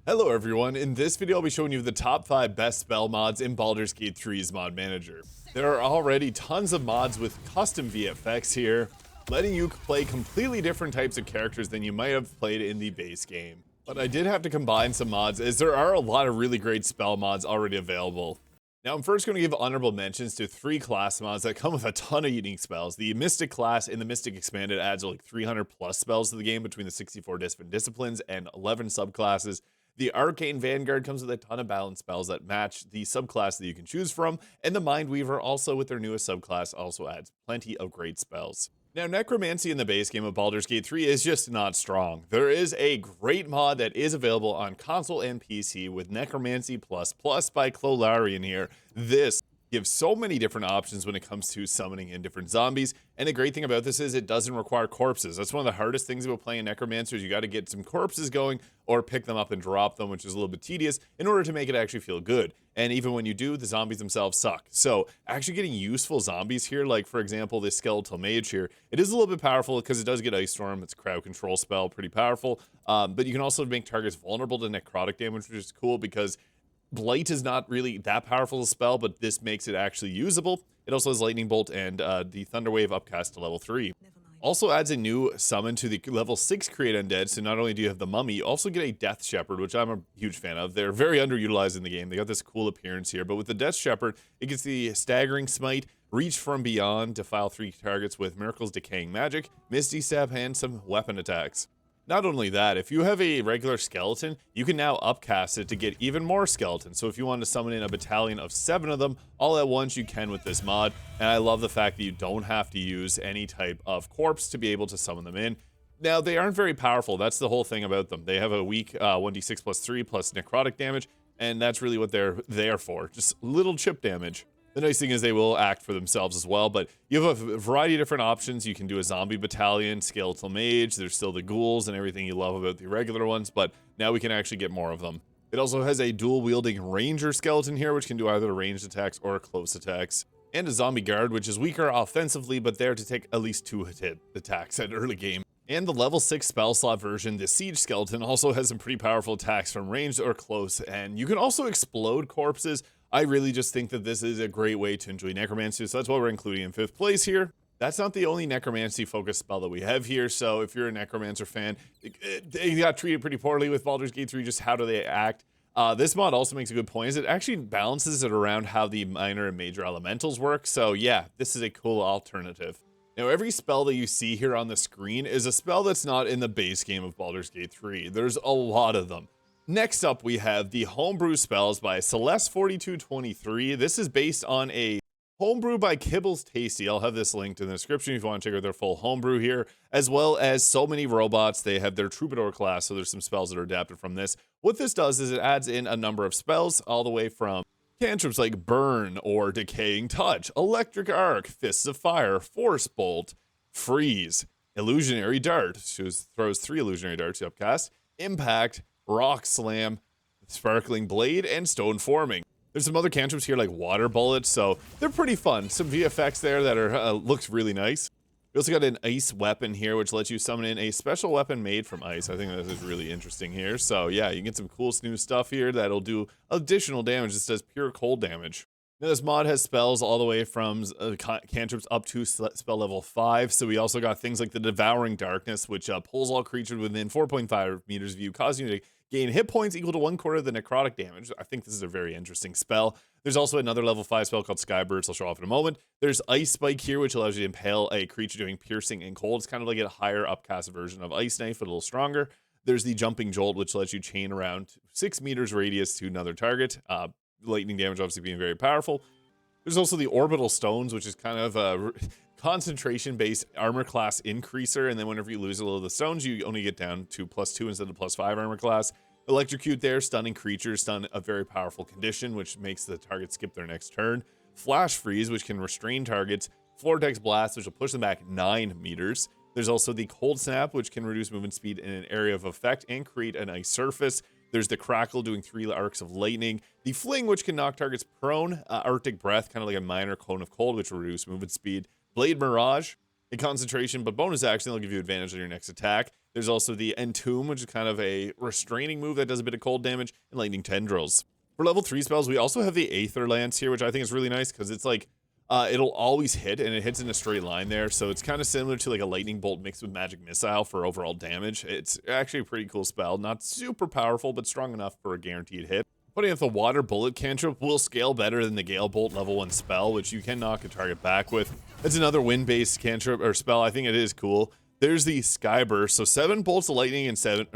Hello everyone, in this video I'll be showing you the top 5 best spell mods in Baldur's Gate 3's mod manager. There are already tons of mods with custom VFX here, letting you play completely different types of characters than you might have played in the base game. But I did have to combine some mods as there are a lot of really great spell mods already available. Now I'm first going to give honorable mentions to 3 class mods that come with a ton of unique spells. The Mystic class in the Mystic Expanded adds like 300 plus spells to the game between the 64 different disciplines and 11 subclasses. The Arcane Vanguard comes with a ton of balance spells that match the subclass that you can choose from, and the Mind Weaver, also with their newest subclass, also adds plenty of great spells. Now, Necromancy in the base game of Baldur's Gate 3 is just not strong. There is a great mod that is available on console and PC with Necromancy Plus Plus by Clolarian here. This gives so many different options when it comes to summoning in different zombies, and the great thing about this is it doesn't require corpses. That's one of the hardest things about playing Necromancer is you got to get some corpses going or pick them up and drop them, which is a little bit tedious in order to make it actually feel good. And even when you do, the zombies themselves suck. So actually getting useful zombies here, like for example this Skeletal Mage here, it is a little bit powerful because it does get Ice Storm. It's a crowd control spell, pretty powerful, but you can also make targets vulnerable to necrotic damage, which is cool because Blight is not really that powerful a spell, but this makes it actually usable. It also has Lightning Bolt and the Thunder Wave upcast to level 3. Also adds a new summon to the level 6 Create Undead, so not only do you have the Mummy, you also get a Death Shepherd, which I'm a huge fan of. They're very underutilized in the game. They got this cool appearance here, but with the Death Shepherd, it gets the Staggering Smite, Reach from Beyond, defile 3 targets with Miracle's Decaying Magic, Misty Step, and some weapon attacks. Not only that, if you have a regular skeleton, you can now upcast it to get even more skeletons. So if you want to summon in a battalion of 7 of them all at once, you can with this mod. And I love the fact that you don't have to use any type of corpse to be able to summon them in. Now, they aren't very powerful. That's the whole thing about them. They have a weak 1d6 plus 3 plus necrotic damage, and that's really what they're there for. Just little chip damage. The nice thing is they will act for themselves as well, but you have a variety of different options. You can do a zombie battalion, skeletal mage, there's still the ghouls and everything you love about the regular ones, but now we can actually get more of them. It also has a dual-wielding ranger skeleton here, which can do either ranged attacks or close attacks. And a zombie guard, which is weaker offensively, but there to take at least 2 hit attacks at early game. And the level 6 spell slot version, the Siege Skeleton, also has some pretty powerful attacks from ranged or close, and you can also explode corpses. I really just think that this is a great way to enjoy Necromancy, so that's why we're including in 5th place here. That's not the only Necromancy-focused spell that we have here, so if you're a Necromancer fan, they got treated pretty poorly with Baldur's Gate 3, just how do they act? This mod also makes a good point, is it actually balances it around how the minor and major elementals work, so yeah, this is a cool alternative. Now, every spell that you see here on the screen is a spell that's not in the base game of Baldur's Gate 3. There's a lot of them. Next up, we have the Homebrew Spells by Celeste4223. This is based on a homebrew by Kibbles Tasty. I'll have this linked in the description if you want to check out their full homebrew here, as well as so many robots. They have their Troubadour class, so there's some spells that are adapted from this. What this does is it adds in a number of spells, all the way from cantrips like Burn or Decaying Touch, Electric Arc, Fists of Fire, Force Bolt, Freeze, Illusionary Dart, throws 3 Illusionary Darts to upcast, Impact, Rock Slam, Sparkling Blade, and Stone Forming. There's some other cantrips here like Water Bullet, so they're pretty fun. Some VFX there that are looks really nice. We also got an Ice Weapon here, which lets you summon in a special weapon made from ice. I think that is really interesting here. So yeah, you get some cool new stuff here that'll do additional damage. This does pure cold damage. Now, this mod has spells all the way from cantrips up to spell level 5. So we also got things like the Devouring Darkness, which pulls all creatures within 4.5 meters of you, causing you to gain hit points equal to 1/4 of the necrotic damage. I think this is a very interesting spell. There's also another level 5 spell called Skyburst I'll show off in a moment. There's Ice Spike here, which allows you to impale a creature doing piercing and cold. It's kind of like a higher upcast version of Ice Knife, but a little stronger. There's the Jumping Jolt, which lets you chain around 6 meters radius to another target. Lightning damage obviously being very powerful. There's also the Orbital Stones, which is kind of a concentration-based armor class increaser, and then whenever you lose a little of the stones, you only get down to +2 instead of +5 armor class. Electrocute there, stunning creatures, stun a very powerful condition, which makes the target skip their next turn. Flash Freeze, which can restrain targets. Vortex Blast, which will push them back 9 meters. There's also the Cold Snap, which can reduce movement speed in an area of effect and create an ice surface. There's the Crackle, doing 3 arcs of lightning. The Fling, which can knock targets prone. Arctic Breath, kind of like a minor Cone of Cold, which will reduce movement speed. Blade Mirage, a concentration, but bonus action, they'll give you advantage on your next attack. There's also the Entomb, which is kind of a restraining move that does a bit of cold damage, and Lightning Tendrils. For level 3 spells, we also have the Aether Lance here, which I think is really nice because it's like, it'll always hit, and it hits in a straight line there, so it's kind of similar to like a Lightning Bolt mixed with Magic Missile for overall damage. It's actually a pretty cool spell. Not super powerful, but strong enough for a guaranteed hit. Putting up the Water Bullet cantrip will scale better than the Gale Bolt level 1 spell, which you can knock a target back with. It's another wind-based cantrip or spell. I think it is cool. There's the Sky Burst, so 7 bolts of lightning and 5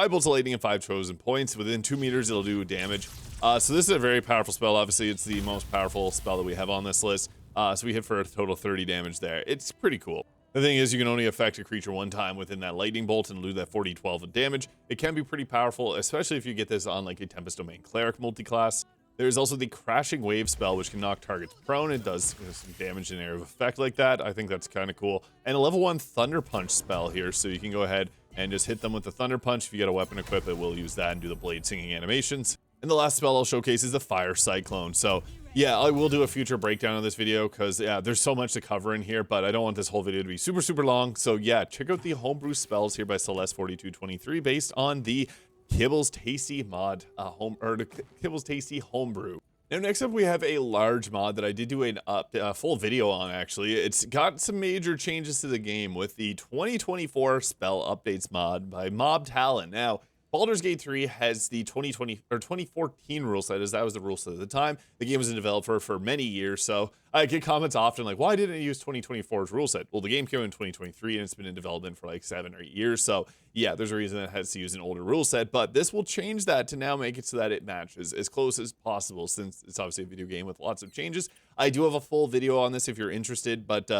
bolts of lightning and 5 chosen points. Within 2 meters, it'll do damage. So this is a very powerful spell. Obviously, it's the most powerful spell that we have on this list. So we hit for a total 30 damage there. It's pretty cool. The thing is, you can only affect a creature one time within that lightning bolt and lose that 40-12 of damage. It can be pretty powerful, especially if you get this on like a Tempest Domain Cleric multiclass. There's also the Crashing Wave spell, which can knock targets prone. It does some damage in area of effect like that. I think that's kind of cool. And a level 1 Thunder Punch spell here, so you can go ahead and just hit them with the Thunder Punch. If you get a weapon equipped, it will use that and do the blade singing animations. And the last spell I'll showcase is the Fire Cyclone. So yeah, I will do a future breakdown of this video because yeah, there's so much to cover in here, but I don't want this whole video to be super long. So yeah, check out the homebrew spells here by Celeste4223 based on the Kibbles Tasty mod, Kibbles Tasty homebrew. Now, next up, we have a large mod that I did do a full video on, actually. It's got some major changes to the game with the 2024 spell updates mod by Mob Talon. Now, Baldur's Gate 3 has the 2014 rule set, as that was the rule set at the time. The game was in development for many years, so I get comments often like, why didn't it use 2024's rule set? Well, the game came out in 2023, and it's been in development for like 7 or 8 years, so yeah, there's a reason that it has to use an older rule set, but this will change that to now make it so that it matches as close as possible, since it's obviously a video game with lots of changes. I do have a full video on this if you're interested, but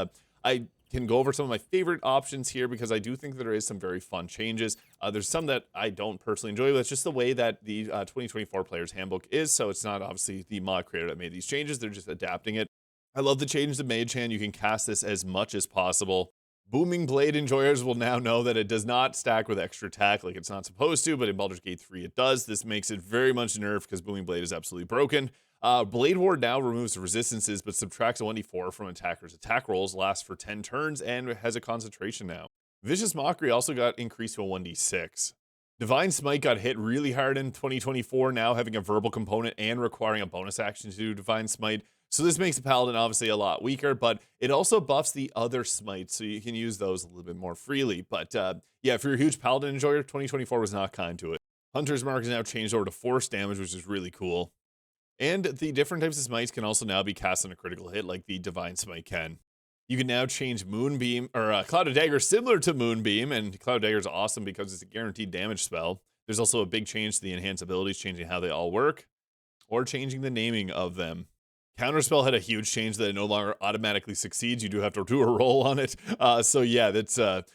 I can go over some of my favorite options here because I do think that there is some very fun changes. There's some that I don't personally enjoy, but it's just the way that the 2024 Player's Handbook is, so it's not obviously the mod creator that made these changes, they're just adapting it. I love the change to Mage Hand. You can cast this as much as possible. Booming Blade enjoyers will now know that it does not stack with extra attack like it's not supposed to, but in Baldur's Gate 3 it does. This makes it very much nerfed because Booming Blade is absolutely broken. Blade Ward now removes resistances, but subtracts a 1d4 from attackers' attack rolls, lasts for 10 turns, and has a concentration now. Vicious Mockery also got increased to a 1d6. Divine Smite got hit really hard in 2024, now having a verbal component and requiring a bonus action to do Divine Smite. So this makes the Paladin obviously a lot weaker, but it also buffs the other smites, so you can use those a little bit more freely. But yeah, if you're a huge Paladin enjoyer, 2024 was not kind to it. Hunter's Mark is now changed over to force damage, which is really cool. And the different types of smites can also now be cast on a critical hit like the Divine Smite can. You can now change Moonbeam, or Cloud of Dagger similar to Moonbeam, and Cloud of Dagger is awesome because it's a guaranteed damage spell. There's also a big change to the enhanced abilities, changing how they all work, or changing the naming of them. Counterspell had a huge change that it no longer automatically succeeds. You do have to do a roll on it. So yeah, it's a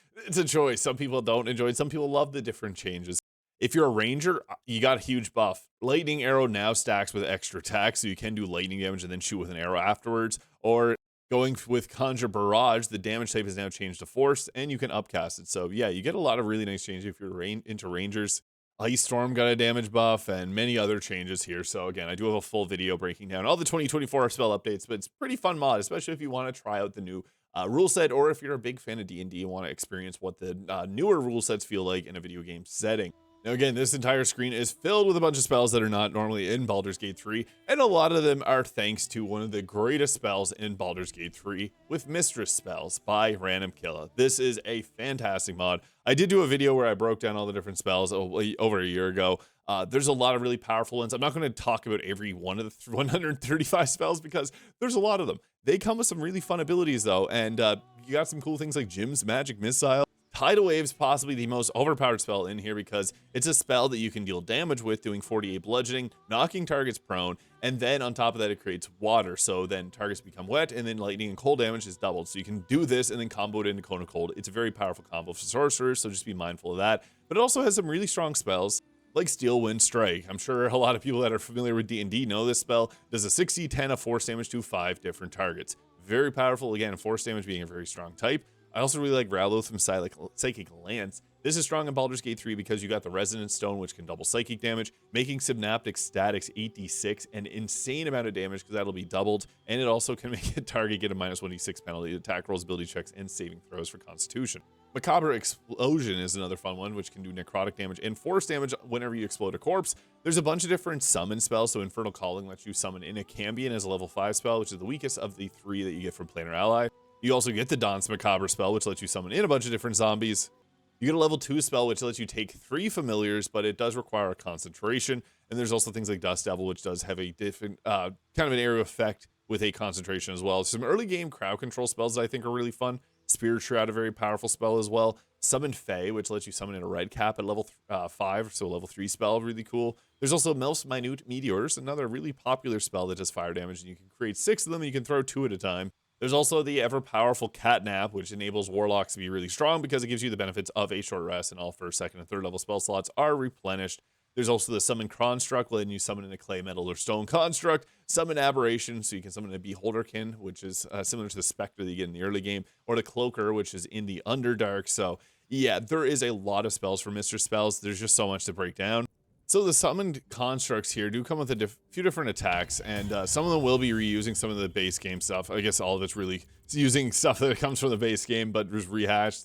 choice. Some people don't enjoy it. Some people love the different changes. If you're a ranger, you got a huge buff. Lightning Arrow now stacks with extra attack, so you can do lightning damage and then shoot with an arrow afterwards. Or going with Conjure Barrage, the damage type is now changed to Force, and you can upcast it. So yeah, you get a lot of really nice changes if you're into rangers. Ice Storm got a damage buff, and many other changes here. So again, I do have a full video breaking down all the 2024 spell updates, but it's a pretty fun mod, especially if you want to try out the new rule set, or if you're a big fan of D&D and want to experience what the newer rule sets feel like in a video game setting. Now again, this entire screen is filled with a bunch of spells that are not normally in Baldur's Gate 3, and a lot of them are thanks to one of the greatest spells in Baldur's Gate 3, with Mistress Spells by Random Killa. This is a fantastic mod. I did do a video where I broke down all the different spells over a year ago. There's a lot of really powerful ones. I'm not going to talk about every one of the 135 spells because there's a lot of them. They come with some really fun abilities though, and you got some cool things like Jim's Magic Missile. Tidal Wave's possibly the most overpowered spell in here because it's a spell that you can deal damage with, doing 48 bludgeoning, knocking targets prone, and then on top of that it creates water, so then targets become wet, and then lightning and cold damage is doubled. So you can do this and then combo it into Cone of Cold. It's a very powerful combo for sorcerers, so just be mindful of that. But it also has some really strong spells like Steel Wind Strike. I'm sure a lot of people that are familiar with D&D know this spell. Does a 60-10 of force damage to 5 different targets. Very powerful, again, force damage being a very strong type. I also really like Ralotham Psychic Lance. This is strong in Baldur's Gate 3 because you got the Resonance Stone, which can double psychic damage, making Synaptic Statics 8d6, an insane amount of damage because that'll be doubled, and it also can make a target get a -1d6 penalty to attack rolls, ability checks, and saving throws for Constitution. Macabre Explosion is another fun one, which can do necrotic damage and force damage whenever you explode a corpse. There's a bunch of different summon spells, so Infernal Calling lets you summon in a Cambion as a level 5 spell, which is the weakest of the 3 that you get from Planar Ally. You also get the Danse Macabre spell, which lets you summon in a bunch of different zombies. You get a level 2 spell, which lets you take 3 familiars, but it does require a concentration. And there's also things like Dust Devil, which does have a different kind of an area effect with a concentration as well. Some early game crowd control spells that I think are really fun. Spirit Shroud, a very powerful spell as well. Summon Fae, which lets you summon in a red cap at level 5, so a level 3 spell, really cool. There's also Most Minute Meteors, another really popular spell that does fire damage, and you can create 6 of them, and you can throw 2 at a time. There's also the ever-powerful Catnap, which enables Warlocks to be really strong because it gives you the benefits of a short rest, and all first, second, and third level spell slots are replenished. There's also the Summon Construct, letting you summon in a clay, metal, or stone construct. Summon Aberration, so you can summon a Beholderkin, which is similar to the Spectre that you get in the early game, or the Cloaker, which is in the Underdark. So yeah, there is a lot of spells for Mr. Spells. There's just so much to break down. So the summoned constructs here do come with a few different attacks, and some of them will be reusing some of the base game stuff. I guess all of it's really using stuff that comes from the base game, but was rehashed.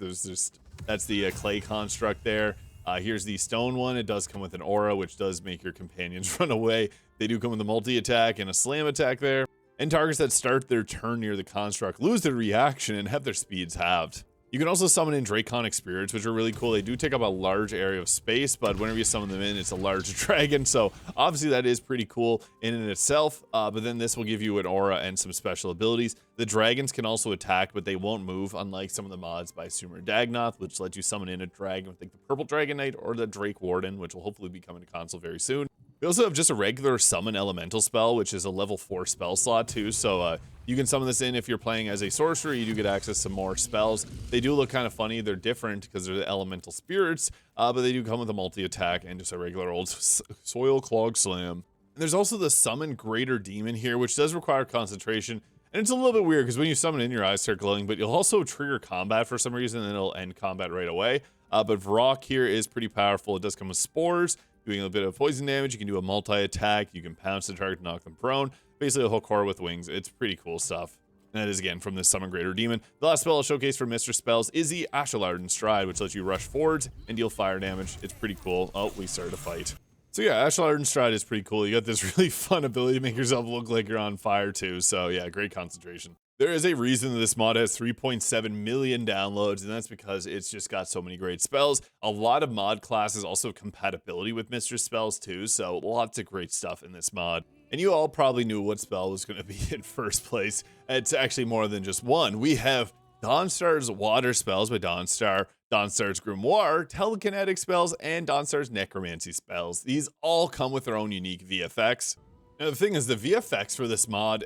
That's the clay construct there. Here's the stone one. It does come with an aura, which does make your companions run away. They do come with a multi-attack and a slam attack there. And targets that start their turn near the construct lose their reaction and have their speeds halved. You can also summon in Draconic Spirits, which are really cool. They do take up a large area of space, but whenever you summon them in, it's a large dragon. So obviously that is pretty cool in and itself, but then this will give you an aura and some special abilities. The dragons can also attack, but they won't move, unlike some of the mods by Sumer Dagnoth, which lets you summon in a dragon with like the Purple Dragon Knight or the Drake Warden, which will hopefully be coming to console very soon. We also have just a regular summon elemental spell, which is a level 4 spell slot too. So you can summon this in if you're playing as a sorcerer. You do get access to more spells. They do look kind of funny. They're different because they're the elemental spirits, but they do come with a multi-attack and just a regular old soil clog slam. And there's also the summon Greater Demon here, which does require concentration. And it's a little bit weird because when you summon in, your eyes start glowing, but you'll also trigger combat for some reason, and it'll end combat right away. But Vrock here is pretty powerful. It does come with spores, doing a bit of poison damage. You can do a multi-attack. You can pounce the target to knock them prone. Basically a hook horror with wings. It's pretty cool stuff. And that is, again, from this Summon Greater Demon. The last spell I'll showcase for Mr. Spells is the Ashelarden Stride, which lets you rush forwards and deal fire damage. It's pretty cool. Oh, we started a fight. So yeah, Ashelarden Stride is pretty cool. You got this really fun ability to make yourself look like you're on fire too. So yeah, great concentration. There is a reason that this mod has 3.7 million downloads, and that's because it's just got so many great spells. A lot of mod classes also have compatibility with Mr. Spells too, so lots of great stuff in this mod. And you all probably knew what spell was going to be in first place. It's actually more than just one. We have Dawnstar's Water Spells by Dawnstar, Dawnstar's Grimoire, Telekinetic Spells, and Dawnstar's Necromancy Spells. These all come with their own unique VFX. Now, the thing is, the VFX for this mod,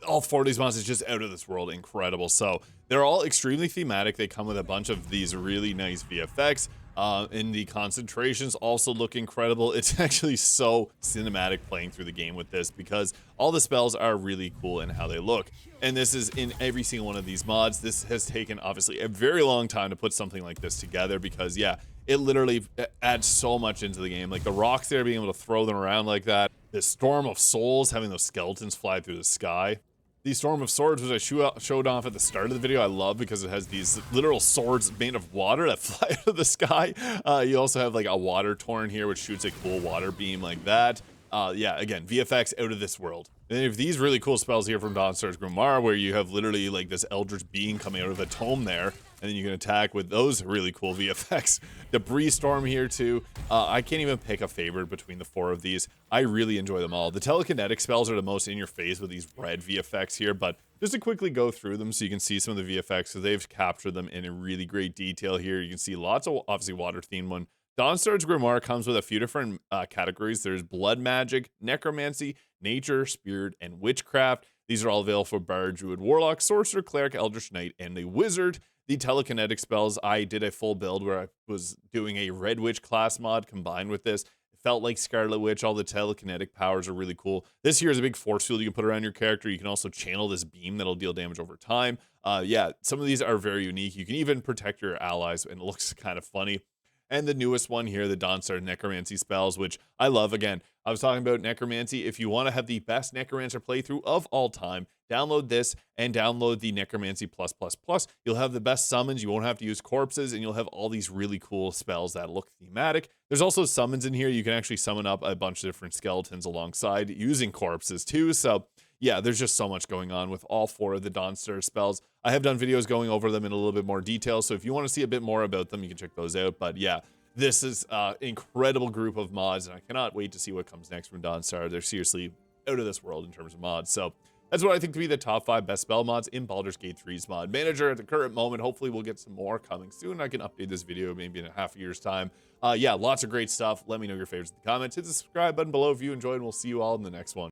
all 4 of these mods is just out of this world incredible. So they're all extremely thematic. They come with a bunch of these really nice VFX. And the concentrations also look incredible. It's actually so cinematic playing through the game with this because all the spells are really cool in how they look. And this is in every single one of these mods. This has taken, obviously, a very long time to put something like this together because, yeah, it literally adds so much into the game. Like the rocks there, being able to throw them around like that. The Storm of Souls, having those skeletons fly through the sky. The Storm of Swords, which I showed off at the start of the video, I love because it has these literal swords made of water that fly out of the sky. You also have like a water torrent here, which shoots a cool water beam like that. Yeah, again, VFX out of this world. And have these really cool spells here from Dawnstar's Grimoire, where you have literally like this eldritch being coming out of the tome there, and then you can attack with those really cool VFX. Debris Storm here too. I can't even pick a favorite between the 4 of these. I really enjoy them all. The telekinetic spells are the most in your face with these red VFX here, but just to quickly go through them so you can see some of the VFX, so they've captured them in a really great detail here. You can see lots of obviously water themed one. Dawnstar's Grimoire comes with a few different categories. There's blood magic, necromancy, nature, spirit, and witchcraft. These are all available for bard, druid, warlock, sorcerer, cleric, eldritch knight, and a wizard. The telekinetic spells, I did a full build where I was doing a red witch class mod combined with this. It felt like Scarlet Witch. All the telekinetic powers are really cool. This here is a big force field you can put around your character. You can also channel this beam that'll deal damage over time. Yeah, some of these are very unique. You can even protect your allies, and it looks kind of funny. And the newest one here, the Dawnstar Necromancy spells, which I love. Again, I was talking about Necromancy. If you want to have the best Necromancer playthrough of all time, download this and download the Necromancy Plus Plus Plus. You'll have the best summons. You won't have to use corpses, and you'll have all these really cool spells that look thematic. There's also summons in here. You can actually summon up a bunch of different skeletons alongside using corpses too. So yeah, there's just so much going on with all 4 of the Dawnstar spells. I have done videos going over them in a little bit more detail, so if you want to see a bit more about them, you can check those out. But yeah, this is an incredible group of mods, and I cannot wait to see what comes next from Dawnstar. They're seriously out of this world in terms of mods. So that's what I think to be the top 5 best spell mods in Baldur's Gate 3's mod manager at the current moment. Hopefully we'll get some more coming soon. I can update this video maybe in a half a year's time. Yeah, lots of great stuff. Let me know your favorites in the comments. Hit the subscribe button below if you enjoyed, and we'll see you all in the next one.